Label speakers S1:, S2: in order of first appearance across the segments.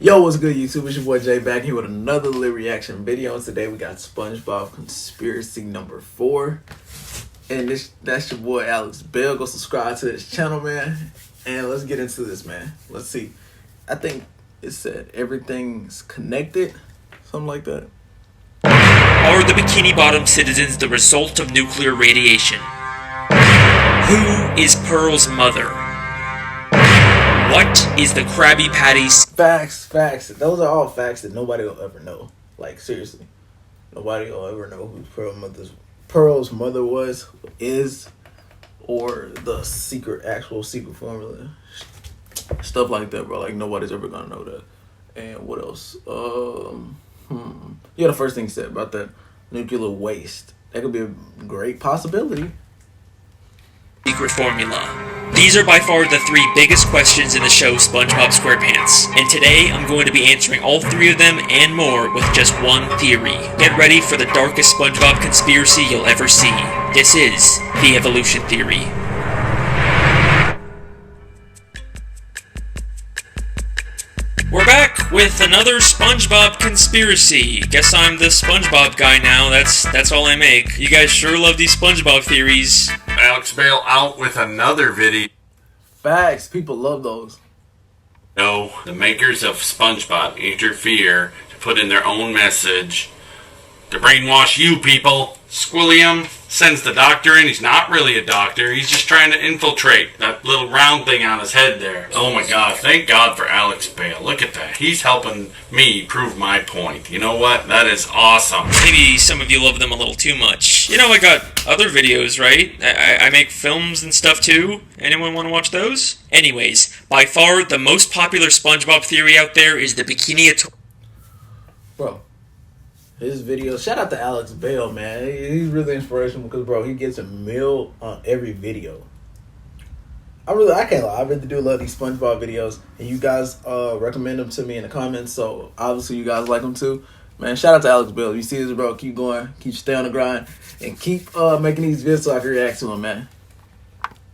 S1: Yo, what's good, YouTube? It's your boy Jay back here with another lit reaction video. And today we got SpongBob Conspiracy number 4. And that's your boy Alex Bell. Go subscribe to this channel, man. And let's get into this, man. Let's see. I think it said everything's connected. Something like that.
S2: Are the Bikini Bottom citizens the result of nuclear radiation? Who is Pearl's mother? What is the Krabby Patty's?
S1: Facts. Those are all facts that nobody will ever know. Like, seriously. Nobody will ever know who Pearl's mother is, or the actual secret formula. Stuff like that, bro. Like, nobody's ever gonna know that. And what else? Yeah, the first thing you said about that nuclear waste. That could be a great possibility.
S2: Secret formula. These are by far the 3 biggest questions in the show SpongeBob SquarePants, and today I'm going to be answering all 3 of them and more with just one theory. Get ready for the darkest SpongeBob conspiracy you'll ever see. This is the evolution theory. We're back with another SpongeBob conspiracy. Guess I'm the SpongeBob guy now. That's all I make. You guys sure love these SpongeBob theories.
S3: Alex Bale out with another video.
S1: Facts. People love those.
S3: No, the makers of SpongeBob interfere to put in their own message to brainwash you people. Squilliam sends the doctor in. He's not really a doctor. He's just trying to infiltrate that little round thing on his head there. Oh my god, thank God for Alex Bale. Look at that. He's helping me prove my point. You know what? That is awesome.
S2: Maybe some of you love them a little too much. You know, I got other videos, right? I make films and stuff too. Anyone want to watch those? Anyways, by far the most popular SpongeBob theory out there is the Bikini Atoll.
S1: Bro, his videos, shout out to Alex Bale, man. He's really inspirational because, bro, he gets a meal on every video. I can't lie, I really do love these SpongeBob videos, and you guys recommend them to me in the comments, so obviously you guys like them too. Man, shout out to Alex Bale. You see this, bro, keep going, keep staying on the grind, and keep making these videos so I can react to them, man.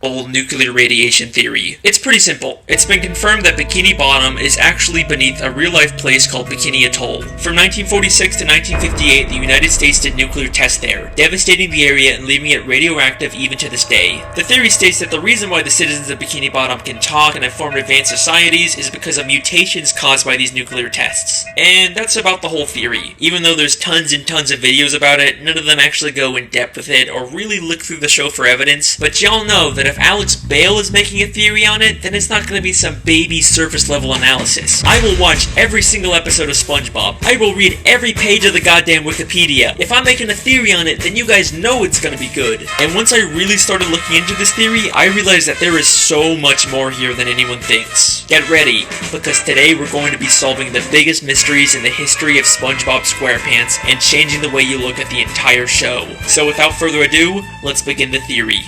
S2: Nuclear radiation theory. It's pretty simple. It's been confirmed that Bikini Bottom is actually beneath a real-life place called Bikini Atoll. From 1946 to 1958, the United States did nuclear tests there, devastating the area and leaving it radioactive even to this day. The theory states that the reason why the citizens of Bikini Bottom can talk and have formed advanced societies is because of mutations caused by these nuclear tests. And that's about the whole theory. Even though there's tons and tons of videos about it, none of them actually go in depth with it or really look through the show for evidence, but y'all know that if Alex Bale is making a theory on it, then it's not going to be some baby surface level analysis. I will watch every single episode of SpongeBob. I will read every page of the goddamn Wikipedia. If I'm making a theory on it, then you guys know it's going to be good. And once I really started looking into this theory, I realized that there is so much more here than anyone thinks. Get ready, because today we're going to be solving the biggest mysteries in the history of SpongeBob SquarePants and changing the way you look at the entire show. So without further ado, let's begin the theory.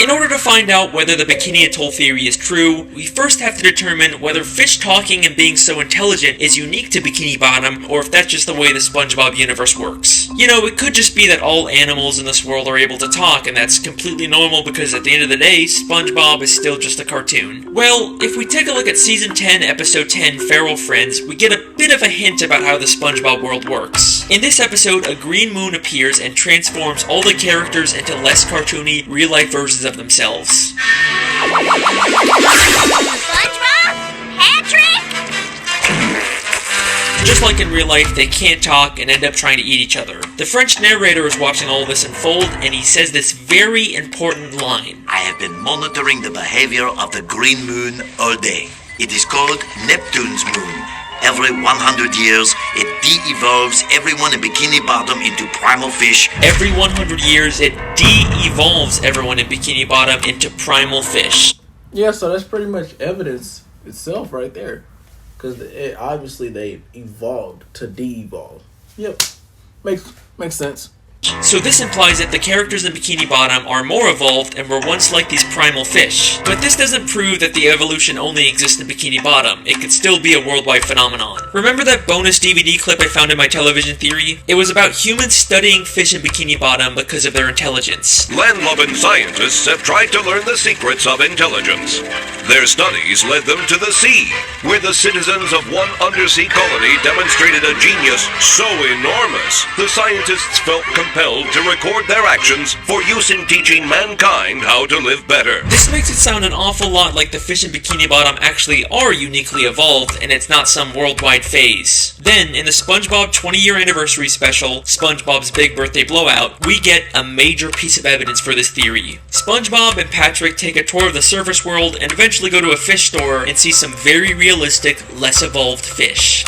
S2: In order to find out whether the Bikini Atoll theory is true, we first have to determine whether fish talking and being so intelligent is unique to Bikini Bottom, or if that's just the way the SpongeBob universe works. You know, it could just be that all animals in this world are able to talk, and that's completely normal because at the end of the day, SpongeBob is still just a cartoon. Well, if we take a look at Season 10, Episode 10, Feral Friends, we get a bit of a hint about how the SpongeBob world works. In this episode, a green moon appears and transforms all the characters into less cartoony, real-life versions of themselves.
S4: SpongeBob? Patrick?
S2: Just like in real life, they can't talk and end up trying to eat each other. The French narrator is watching all this unfold, and he says this very important line.
S5: I have been monitoring the behavior of the green moon all day. It is called Neptune's moon. Every 100 years, it de-evolves everyone in Bikini Bottom into primal fish.
S2: Every 100 years, it de-evolves everyone in Bikini Bottom into primal fish.
S1: Yeah, so that's pretty much evidence itself right there. Because obviously they evolved to de-evolve. Yep. Makes sense.
S2: So this implies that the characters in Bikini Bottom are more evolved and were once like these primal fish. But this doesn't prove that the evolution only exists in Bikini Bottom. It could still be a worldwide phenomenon. Remember that bonus DVD clip I found in my television theory? It was about humans studying fish in Bikini Bottom because of their intelligence.
S6: Land-loving scientists have tried to learn the secrets of intelligence. Their studies led them to the sea, where the citizens of one undersea colony demonstrated a genius so enormous, the scientists felt compelled to record their actions for use in teaching mankind how to live better.
S2: This makes it sound an awful lot like the fish in Bikini Bottom actually are uniquely evolved, and it's not some worldwide phase. Then, in the SpongeBob 20-year anniversary special, SpongeBob's Big Birthday Blowout, we get a major piece of evidence for this theory. SpongeBob and Patrick take a tour of the surface world and eventually go to a fish store and see some very realistic, less evolved fish.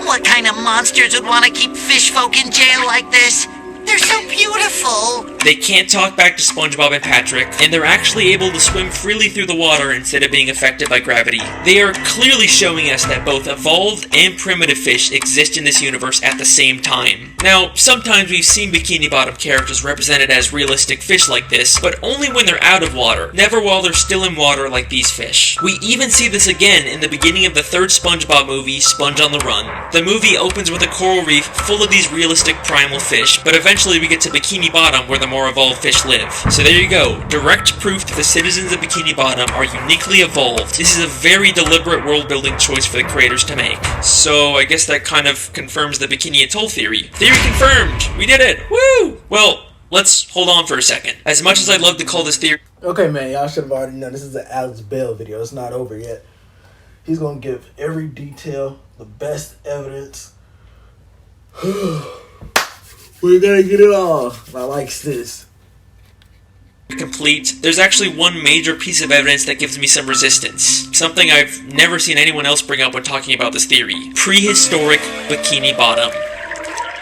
S5: What kind of monsters would want to keep fish folk in jail like this? They're so beautiful.
S2: They can't talk back to SpongeBob and Patrick, and they're actually able to swim freely through the water instead of being affected by gravity. They are clearly showing us that both evolved and primitive fish exist in this universe at the same time. Now, sometimes we've seen Bikini Bottom characters represented as realistic fish like this, but only when they're out of water, never while they're still in water like these fish. We even see this again in the beginning of the third SpongeBob movie, Sponge on the Run. The movie opens with a coral reef full of these realistic primal fish, but eventually we get to Bikini Bottom where the more evolved fish live. So there you go, direct proof that the citizens of Bikini Bottom are uniquely evolved. This is a very deliberate world-building choice for the creators to make. So I guess that kind of confirms the Bikini Atoll theory. Theory confirmed! We did it! Woo! Well, let's hold on for a second. As much as I'd love to call this theory...
S1: Okay, man, y'all should have already known this is an Alex Bell video. It's not over yet. He's gonna give every detail, the best evidence. We're gonna get it all. I likes this.
S2: Complete, there's actually one major piece of evidence that gives me some resistance. Something I've never seen anyone else bring up when talking about this theory. Prehistoric Bikini Bottom.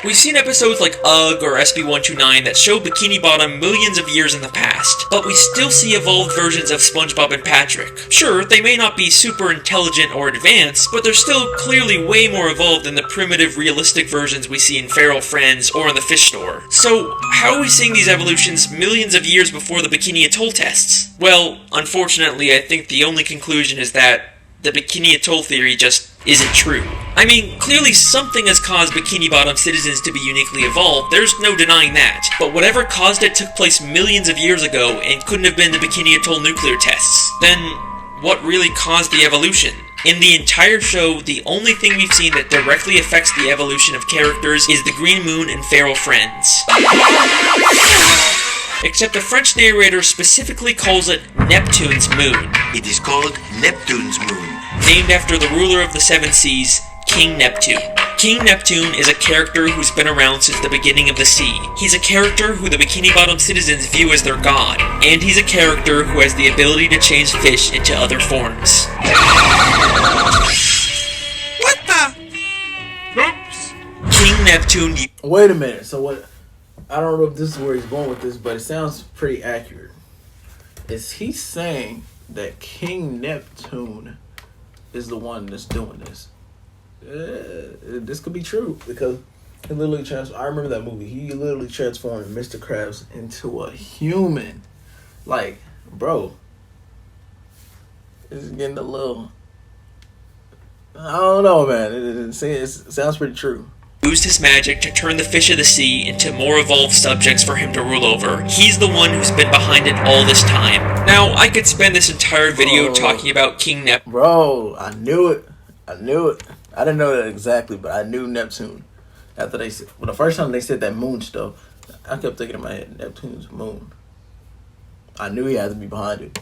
S2: We've seen episodes like UGG or SB129 that show Bikini Bottom millions of years in the past, but we still see evolved versions of SpongeBob and Patrick. Sure, they may not be super intelligent or advanced, but they're still clearly way more evolved than the primitive, realistic versions we see in Feral Friends or in the fish store. So, how are we seeing these evolutions millions of years before the Bikini Atoll tests? Well, unfortunately, I think the only conclusion is that the Bikini Atoll theory just isn't true. I mean, clearly something has caused Bikini Bottom citizens to be uniquely evolved, there's no denying that. But whatever caused it took place millions of years ago and couldn't have been the Bikini Atoll nuclear tests. Then, what really caused the evolution? In the entire show, the only thing we've seen that directly affects the evolution of characters is the Green Moon and Feral Friends. Except the French narrator specifically calls it Neptune's moon.
S5: It is called Neptune's moon.
S2: Named after the ruler of the seven seas, King Neptune. King Neptune is a character who's been around since the beginning of the sea. He's a character who the Bikini Bottom citizens view as their god, and he's a character who has the ability to change fish into other forms.
S7: What the?
S2: Oops. King Neptune...
S1: Wait a minute, so what... I don't know if this is where he's going with this, but it sounds pretty accurate. Is he saying that King Neptune is the one that's doing this? This could be true, because he literally I remember that movie. He literally transformed Mr. Krabs into a human. Like, bro, it's getting a little... I don't know, man. It sounds pretty true.
S2: Used his magic to turn the fish of the sea into more evolved subjects for him to rule over. He's the one who's been behind it all this time. Now, I could spend this entire video talking about King Neptune.
S1: Bro, I knew it. I didn't know that exactly, but I knew Neptune. After they said, the first time they said that moon stuff, I kept thinking in my head, Neptune's moon. I knew he had to be behind it.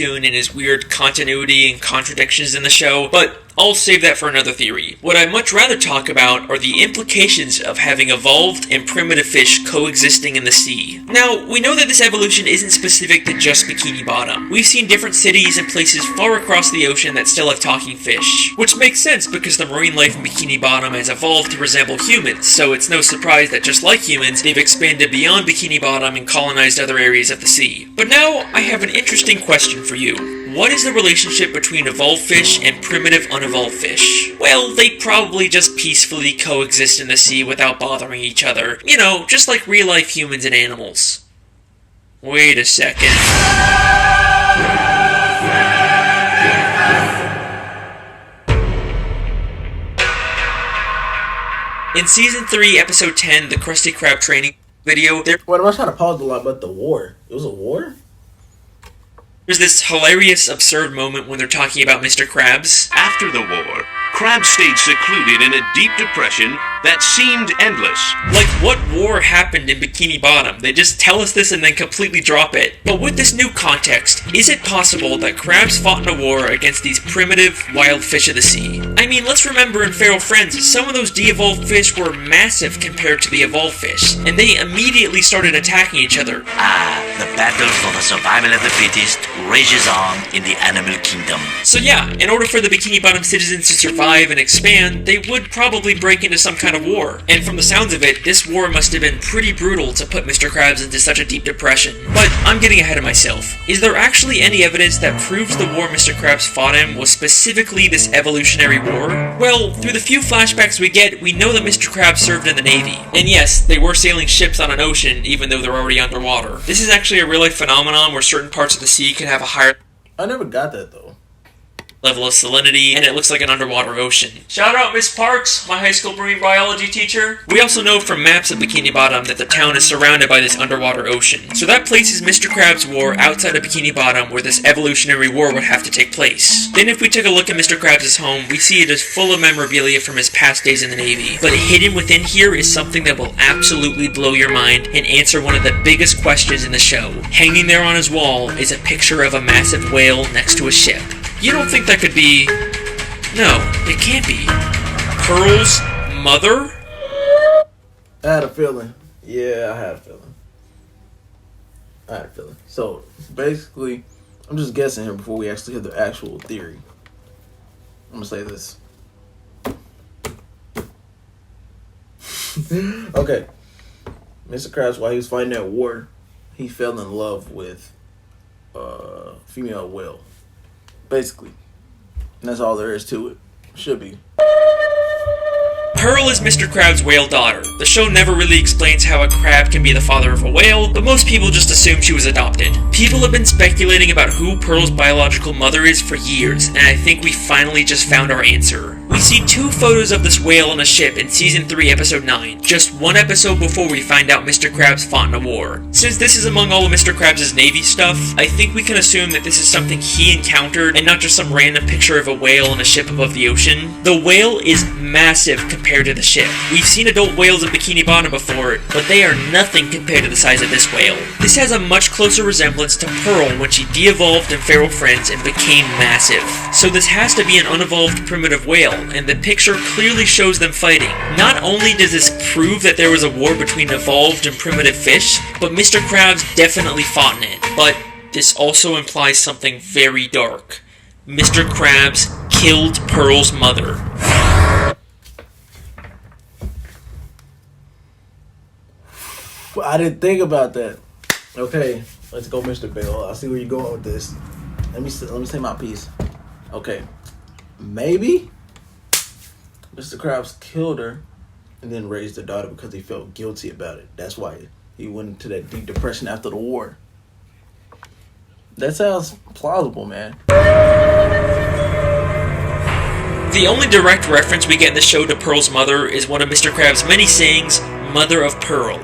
S2: And his weird continuity and contradictions in the show, but I'll save that for another theory. What I'd much rather talk about are the implications of having evolved and primitive fish coexisting in the sea. Now, we know that this evolution isn't specific to just Bikini Bottom. We've seen different cities and places far across the ocean that still have talking fish, which makes sense because the marine life in Bikini Bottom has evolved to resemble humans, so it's no surprise that just like humans, they've expanded beyond Bikini Bottom and colonized other areas of the sea. But now, I have an interesting question for you. What is the relationship between evolved fish and primitive unevolved fish? Well, they probably just peacefully coexist in the sea without bothering each other. You know, just like real-life humans and animals. Wait a second. In Season 3, Episode 10, the Krusty Krab training video,
S1: Wait, I'm trying to pause a lot about the war. It was a war?
S2: there's this hilarious, absurd moment when they're talking about Mr. Krabs.
S6: After the war, Krabs stayed secluded in a deep depression that seemed endless.
S2: Like, what war happened in Bikini Bottom? They just tell us this and then completely drop it. But with this new context, is it possible that Krabs fought in a war against these primitive, wild fish of the sea? I mean, let's remember in Feral Friends, some of those de-evolved fish were massive compared to the evolved fish, and they immediately started attacking each other.
S5: The battle for the survival of the fittest rages on in the animal kingdom.
S2: So yeah, in order for the Bikini Bottom citizens to survive and expand, they would probably break into some kind of war. And from the sounds of it, this war must have been pretty brutal to put Mr. Krabs into such a deep depression. But I'm getting ahead of myself. Is there actually any evidence that proves the war Mr. Krabs fought in was specifically this evolutionary war? Well, through the few flashbacks we get, we know that Mr. Krabs served in the Navy. And yes, they were sailing ships on an ocean, even though they're already underwater. This is actually a real-life phenomenon where certain parts of the sea can have a higher
S1: I never got that though.
S2: level of salinity, and it looks like an underwater ocean. Shout out Miss Parks, my high school marine biology teacher. We also know from maps of Bikini Bottom that the town is surrounded by this underwater ocean. So that places Mr. Krabs' war outside of Bikini Bottom where this evolutionary war would have to take place. Then if we take a look at Mr. Krabs' home, we see it is full of memorabilia from his past days in the Navy. But hidden within here is something that will absolutely blow your mind and answer one of the biggest questions in the show. Hanging there on his wall is a picture of a massive whale next to a ship. You don't think that could be... No, it can't be. Pearl's mother?
S1: I had a feeling. Yeah, I had a feeling. So, basically, I'm just guessing here before we actually hear the actual theory. I'm gonna say this. Okay. Mr. Krabs, while he was fighting that war, he fell in love with a female whale. Basically. And that's all there is to it. Should be.
S2: Pearl is Mr. Krabs' whale daughter. The show never really explains how a crab can be the father of a whale, but most people just assume she was adopted. People have been speculating about who Pearl's biological mother is for years, and I think we finally just found our answer. We see 2 photos of this whale on a ship in Season 3, Episode 9, just 1 episode before we find out Mr. Krabs fought in a war. Since this is among all of Mr. Krabs' Navy stuff, I think we can assume that this is something he encountered and not just some random picture of a whale on a ship above the ocean. The whale is massive compared to the ship. We've seen adult whales in Bikini Bottom before, but they are nothing compared to the size of this whale. This has a much closer resemblance to Pearl when she de-evolved in Feral Friends and became massive. So this has to be an unevolved primitive whale, and the picture clearly shows them fighting. Not only does this prove that there was a war between evolved and primitive fish, but Mr. Krabs definitely fought in it. But this also implies something very dark. Mr. Krabs killed Pearl's mother.
S1: I didn't think about that. Okay, let's go, Mr. Bell. I see where you're going with this. Let me say my piece. Okay, maybe Mr. Krabs killed her and then raised her daughter because he felt guilty about it. That's why he went into that deep depression after the war. That sounds plausible, man.
S2: The only direct reference we get in the show to Pearl's mother is one of Mr. Krabs' many sayings, Mother of Pearl.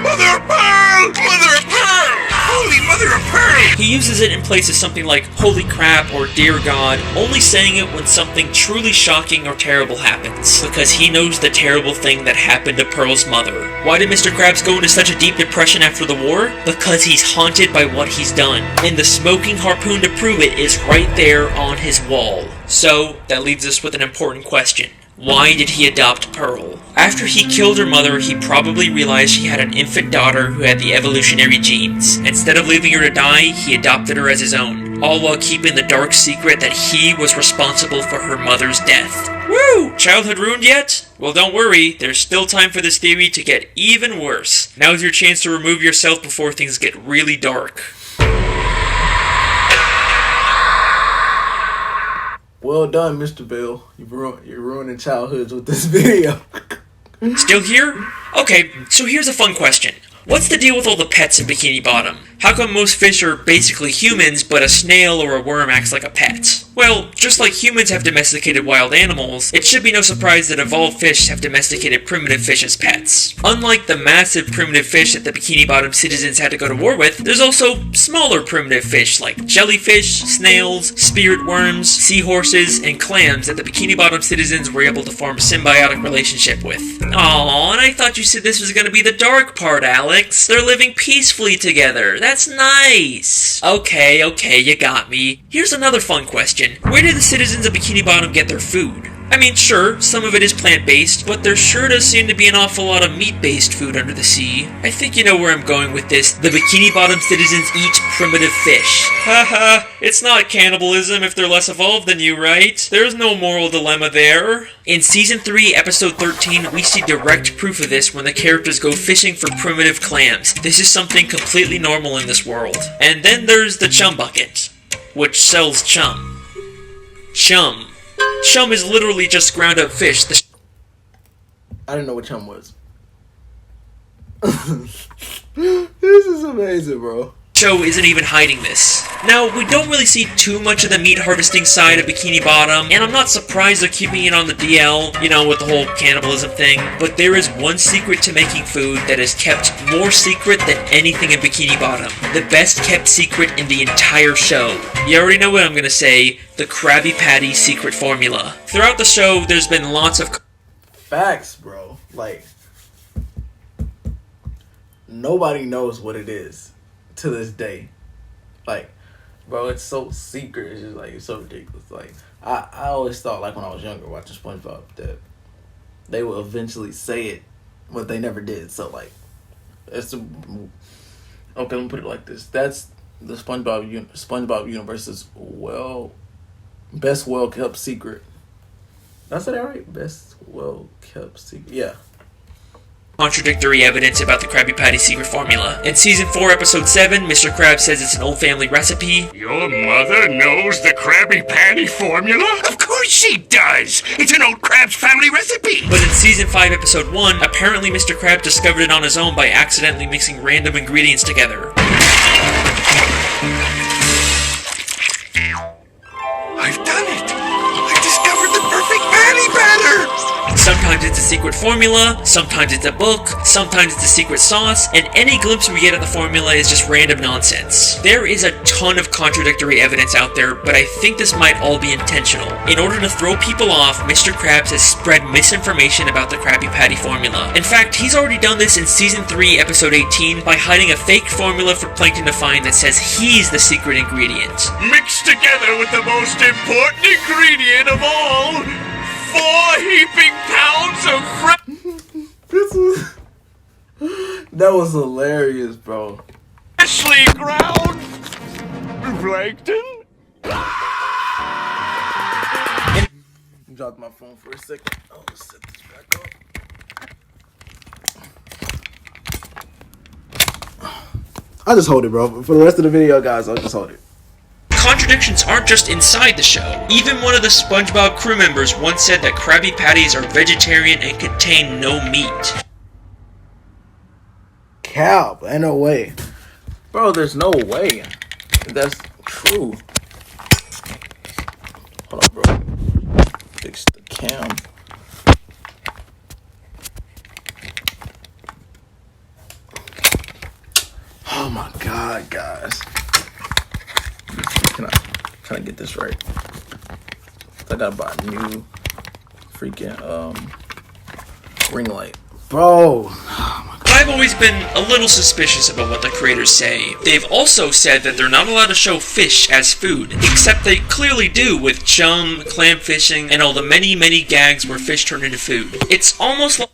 S6: Mother of Pearl! Mother of Pearl! Holy Mother of Pearl!
S2: He uses it in place of something like Holy Crap or Dear God, only saying it when something truly shocking or terrible happens, because he knows the terrible thing that happened to Pearl's mother. Why did Mr. Krabs go into such a deep depression after the war? Because he's haunted by what he's done, and the smoking harpoon to prove it is right there on his wall. So, that leaves us with an important question. Why did he adopt Pearl? After he killed her mother, he probably realized she had an infant daughter who had the evolutionary genes. Instead of leaving her to die, he adopted her as his own, all while keeping the dark secret that he was responsible for her mother's death. Woo! Childhood ruined yet? Well, don't worry, there's still time for this theory to get even worse. Now's your chance to remove yourself before things get really dark.
S1: Well done, Mr. Bill. You're ruining childhoods with this video.
S2: Still here? Okay, so here's a fun question. What's the deal with all the pets in Bikini Bottom? How come most fish are basically humans, but a snail or a worm acts like a pet? Well, just like humans have domesticated wild animals, it should be no surprise that evolved fish have domesticated primitive fish as pets. Unlike the massive primitive fish that the Bikini Bottom citizens had to go to war with, there's also smaller primitive fish like jellyfish, snails, spirit worms, seahorses, and clams that the Bikini Bottom citizens were able to form a symbiotic relationship with. Aww, and I thought you said this was gonna be the dark part, Alex. They're living peacefully together. That's nice. Okay, you got me. Here's another fun question. Where do the citizens of Bikini Bottom get their food? I mean, sure, some of it is plant-based, but there sure does seem to be an awful lot of meat-based food under the sea. I think you know where I'm going with this. The Bikini Bottom citizens eat primitive fish. Haha, it's not cannibalism if they're less evolved than you, right? There's no moral dilemma there. In Season 3, Episode 13, we see direct proof of this when the characters go fishing for primitive clams. This is something completely normal in this world. And then there's the chum bucket, which sells chum. Chum. Chum is literally just ground up fish.
S1: I didn't know what chum was. This is amazing, bro.
S2: Show isn't even hiding this. Now, we don't really see too much of the meat harvesting side of Bikini Bottom, and I'm not surprised they're keeping it on the DL, you know, with the whole cannibalism thing, but there is one secret to making food that is kept more secret than anything in Bikini Bottom. The best kept secret in the entire show. You already know what I'm gonna say, the Krabby Patty secret formula. Throughout the show, there's been lots of
S1: facts, bro. Like, nobody knows what it is to this day. Like, bro, it's so secret. It's just like, it's so ridiculous. Like, I always thought, like, when I was younger watching SpongeBob, that they would eventually say it, but they never did. So, like, it's okay, let me put it like this. That's the SpongeBob universe's best well-kept secret. Did I say that right? Best well-kept secret. Yeah.
S2: Contradictory evidence about the Krabby Patty secret formula. In Season 4, Episode 7, Mr. Krab says it's an old family recipe.
S7: Your mother knows the Krabby Patty formula? Of course she does! It's an old Krabs family recipe!
S2: But in Season 5, Episode 1, apparently Mr. Krab discovered it on his own by accidentally mixing random ingredients together.
S7: I've done it! I've discovered the perfect patty batter!
S2: Sometimes it's a secret formula, sometimes it's a book, sometimes it's a secret sauce, and any glimpse we get of the formula is just random nonsense. There is a ton of contradictory evidence out there, but I think this might all be intentional. In order to throw people off, Mr. Krabs has spread misinformation about the Krabby Patty formula. In fact, he's already done this in Season 3, Episode 18, by hiding a fake formula for Plankton to find that says he's the secret ingredient.
S7: Mixed together with the most important ingredient of all, 4 heaping pounds of
S1: That was hilarious, bro.
S7: freshly ground plankton.
S1: Dropped my phone for a second. Oh, let's set this back up. I'll just hold it, bro. For the rest of the video, guys, I'll just hold it.
S2: Contradictions aren't just inside the show. Even one of the SpongeBob crew members once said that Krabby Patties are vegetarian and contain no meat.
S1: Cap, ain't no way. Bro, there's no way. That's true. Hold on, bro. Fix the cam. Oh my god, guys. Can I get this right? I gotta buy a new freaking ring light. Bro.
S2: I've always been a little suspicious about what the creators say. They've also said that they're not allowed to show fish as food, except they clearly do with chum, clam fishing, and all the many, many gags where fish turn into food. It's almost like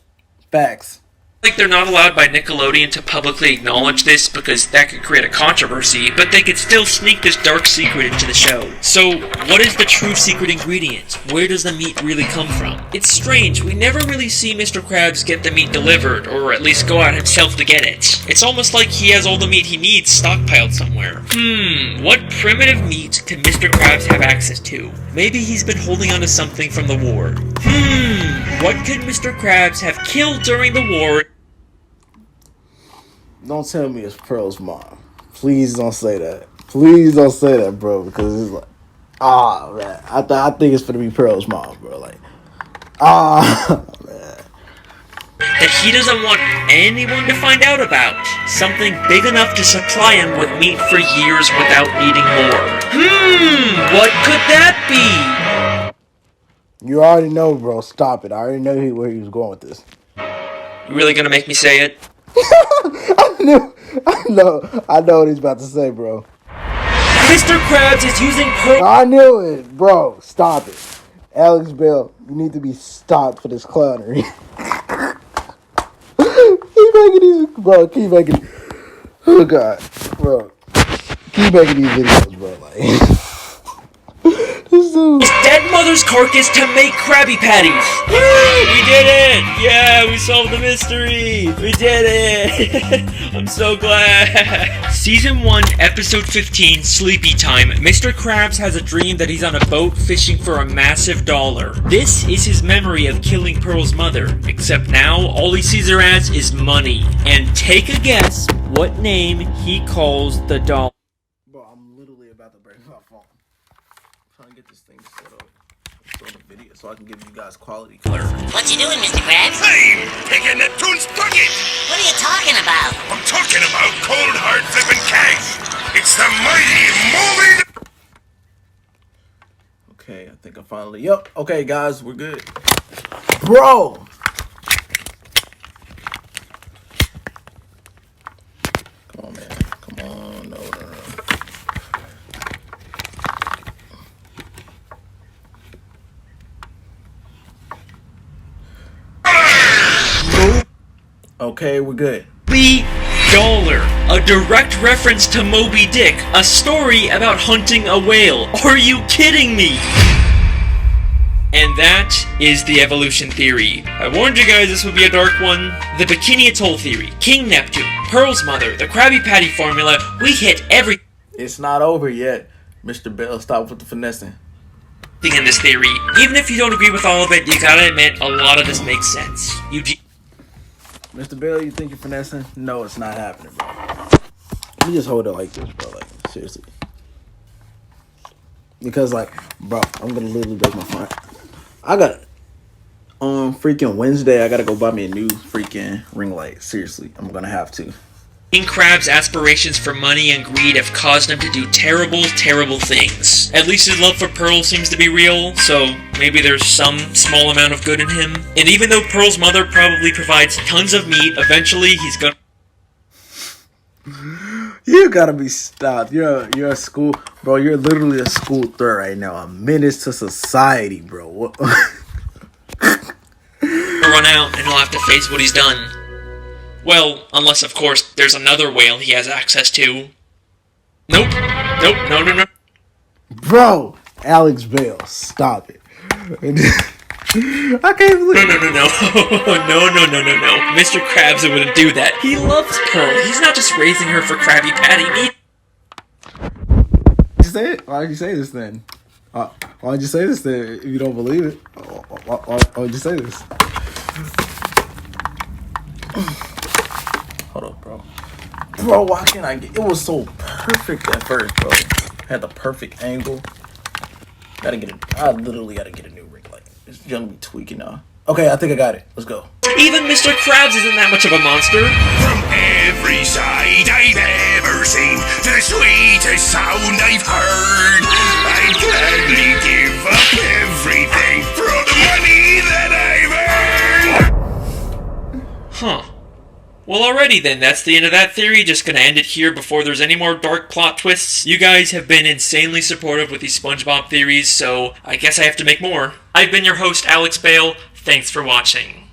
S1: facts.
S2: Like they're not allowed by Nickelodeon to publicly acknowledge this because that could create a controversy, but they could still sneak this dark secret into the show. So, what is the true secret ingredient? Where does the meat really come from? It's strange, we never really see Mr. Krabs get the meat delivered, or at least go out himself to get it. It's almost like he has all the meat he needs stockpiled somewhere. What primitive meat can Mr. Krabs have access to? Maybe he's been holding on to something from the war. What could Mr. Krabs have killed during the war?
S1: Don't tell me it's Pearl's mom. Please don't say that. Please don't say that, bro, because it's like, man. I think it's gonna be Pearl's mom, bro. Like, man.
S2: That he doesn't want anyone to find out about. Something big enough to supply him with meat for years without needing more. What could that be?
S1: You already know, bro. Stop it. I already know where he was going with this.
S2: You really gonna make me say it?
S1: I know what he's about to say, bro.
S2: Mr. Krabs is using
S1: I knew it, bro. Stop it. Alex Bell, you need to be stopped for this clownery. Keep making these, bro. Keep making. Oh God, bro. Keep making these videos, bro. Like.
S2: his dead mother's carcass to make Krabby Patties. Woo! We did it! Yeah, we solved the mystery! We did it! I'm so glad! Season 1, Episode 15, Sleepy Time. Mr. Krabs has a dream that he's on a boat fishing for a massive dollar. This is his memory of killing Pearl's mother, except now all he sees her as is money. And take a guess what name he calls the dollar.
S1: Bro, I'm literally about to break my phone. I'm trying to get this thing set up so the video so I can give you guys quality color.
S4: What you doing, Mr. Krabs?
S7: I'm picking Neptune's bucket!
S4: What are you talking about?
S7: I'm talking about cold hard flipping cash! It's the mighty movie!
S1: Okay, I think I finally. Yep. Okay, guys, we're good. Bro! Come on, man. Come on. No. Okay, we're good.
S2: Dollar, a direct reference to Moby Dick, a story about hunting a whale. Are you kidding me? And that is the evolution theory. I warned you guys this would be a dark one. The Bikini Atoll theory, King Neptune, Pearl's mother, the Krabby Patty formula, we hit everything
S1: It's not over yet. Mr. Bell, stop with the finessing.
S2: in this theory. Even if you don't agree with all of it, you gotta admit, a lot of this makes sense.
S1: Mr. Bell, you think you're finessing? No, it's not happening, bro. Let me just hold it like this, bro. Like, seriously. Because, like, bro, I'm gonna literally break my phone. I got on freaking Wednesday, I gotta go buy me a new freaking ring light. Seriously, I'm gonna have to.
S2: King Krab's aspirations for money and greed have caused him to do terrible, terrible things. At least his love for Pearl seems to be real, so maybe there's some small amount of good in him. And even though Pearl's mother probably provides tons of meat, eventually he's gonna...
S1: You gotta be stopped. You're a school, bro. You're literally a school threat right now. A menace to society, bro. What?
S2: run out and he'll have to face what he's done. Well, unless, of course, there's another whale he has access to. Nope. Nope. No.
S1: Bro, Alex Bale, stop it. I can't believe
S2: No. No. Mr. Krabs wouldn't do that. He loves Pearl. He's not just raising her for Krabby Patty meat.
S1: You say it? Why did you say this then? Why did you say this then if you don't believe it? Why did you say this? Hold up, bro. Bro, why can't I get... It was so perfect at first, bro. Had the perfect angle. I literally gotta get a new ring light. It's gonna be tweaking now. Okay, I think I got it. Let's go.
S2: Even Mr. Krabs isn't that much of a monster.
S7: From every side I've ever seen to the sweetest sound I've heard, I'd gladly give up everything for all the money that I've earned.
S2: Huh. Well, alrighty then, that's the end of that theory. Just gonna end it here before there's any more dark plot twists. You guys have been insanely supportive with these SpongeBob theories, so I guess I have to make more. I've been your host, Alex Bale. Thanks for watching.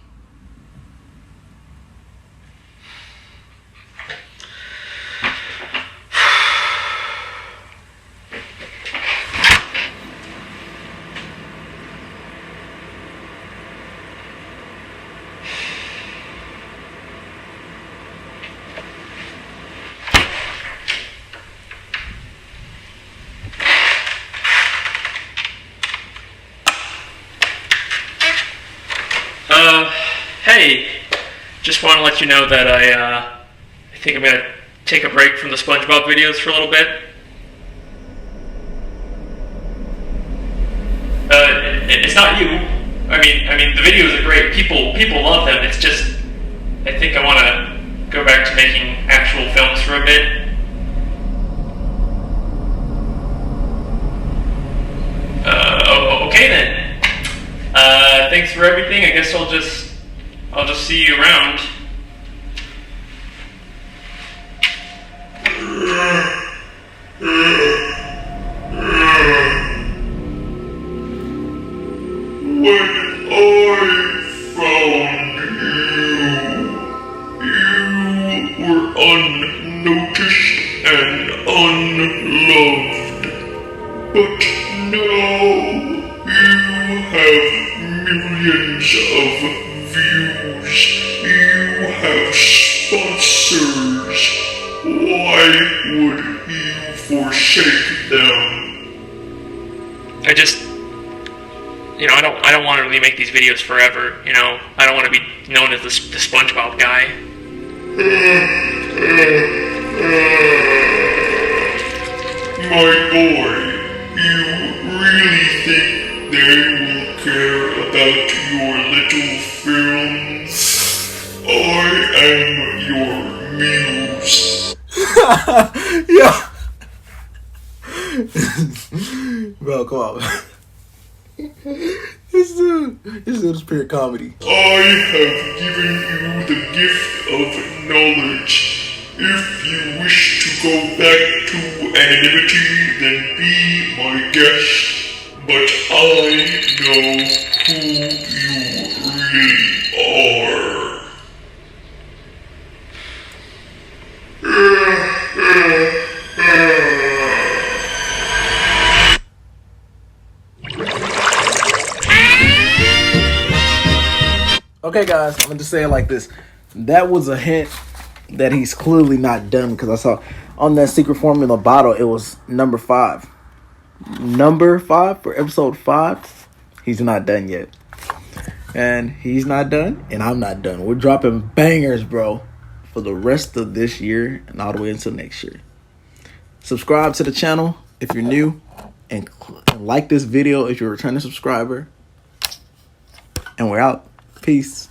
S2: just want to let you know that I think I'm gonna take a break from the SpongeBob videos for a little bit. It's not you. I mean, the videos are great. People love them. It's just, I think I want to go back to making actual films for a bit. Okay then. Thanks for everything. I guess I'll just see you around.
S7: When I found you were unnoticed and unloved. But now you have millions of views. You have sponsors. Why would you forsake them?
S2: I don't want to really make these videos forever. I don't want to be known as the SpongeBob guy.
S7: My boy, you really think they will care about your little films? I am your muse.
S1: Yo. Bro, come on. This dude is pure comedy.
S7: I have given you the gift of knowledge. If you wish to go back to anonymity, then be my guest. But I know who you really are.
S1: Okay, guys, I'm gonna just say it like this. That was a hint that he's clearly not done, because I saw on that secret formula bottle it was number 5. Number 5 for episode 5. He's not done yet. And he's not done, and I'm not done. We're dropping bangers, bro, for the rest of this year and all the way until next year. Subscribe to the channel if you're new, and like this video if you're a returning subscriber. And we're out. Peace.